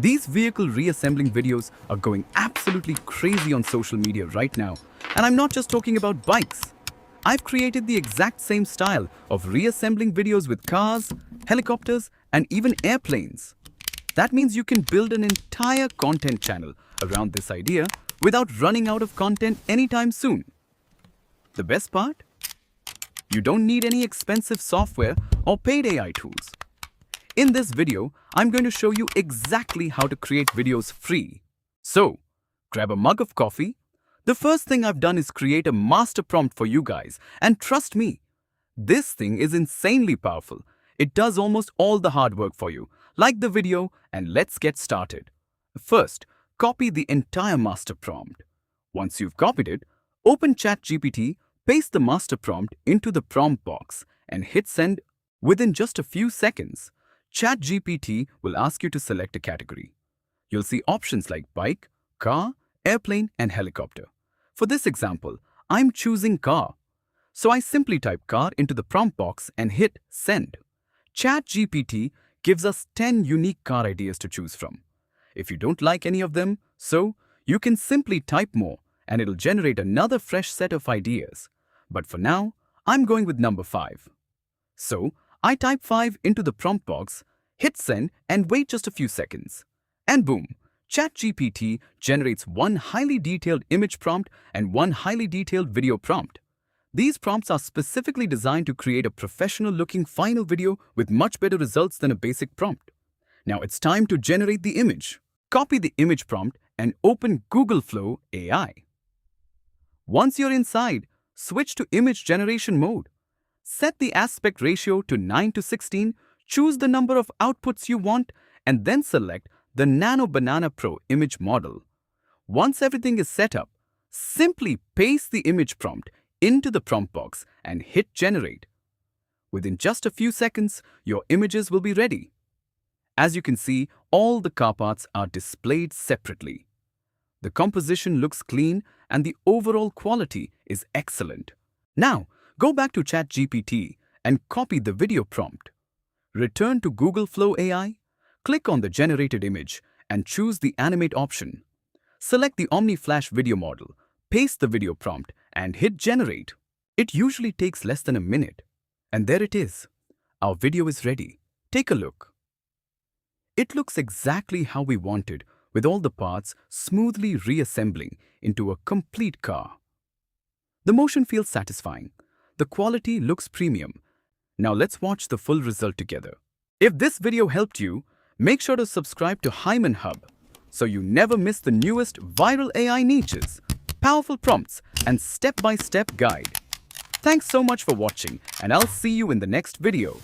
These vehicle reassembling videos are going absolutely crazy on social media right now. And I'm not just talking about bikes. I've created the exact same style of reassembling videos with cars, helicopters, and even airplanes. That means you can build an entire content channel around this idea without running out of content anytime soon. The best part? You don't need any expensive software or paid AI tools. In this video, I'm going to show you exactly how to create videos free. So, grab a mug of coffee. The first thing I've done is create a master prompt for you guys, and trust me, this thing is insanely powerful. It does almost all the hard work for you. Like the video and let's get started. First, copy the entire master prompt. Once you've copied it, open ChatGPT, paste the master prompt into the prompt box and hit send. Within just a few seconds, ChatGPT will ask you to select a category. You'll see options like bike, car, airplane, and helicopter. For this example, I'm choosing car. So I simply type car into the prompt box and hit send. ChatGPT gives us 10 unique car ideas to choose from. If you don't like any of them, so you can simply type more and it'll generate another fresh set of ideas. But for now, I'm going with number 5. So I type 5 into the prompt box, hit send, and wait just a few seconds. And boom, ChatGPT generates one highly detailed image prompt and one highly detailed video prompt. These prompts are specifically designed to create a professional-looking final video with much better results than a basic prompt. Now it's time to generate the image. Copy the image prompt and open Google Flow AI. Once you're inside, switch to image generation mode. Set the aspect ratio to 9:16, choose the number of outputs you want, and then select the Nano Banana Pro image model. Once everything is set up, simply paste the image prompt into the prompt box and hit generate. Within just a few seconds, your images will be ready. As you can see, all the car parts are displayed separately. The composition looks clean and the overall quality is excellent. Now, go back to ChatGPT and copy the video prompt. Return to Google Flow AI, click on the generated image and choose the animate option. Select the OmniFlash video model, paste the video prompt and hit generate. It usually takes less than a minute. And there it is. Our video is ready. Take a look. It looks exactly how we wanted, with all the parts smoothly reassembling into a complete car. The motion feels satisfying. The quality looks premium. Now let's watch the full result together. If this video helped you, make sure to subscribe to Hyman Hub so you never miss the newest viral AI niches, powerful prompts, and step-by-step guide. Thanks so much for watching, and I'll see you in the next video.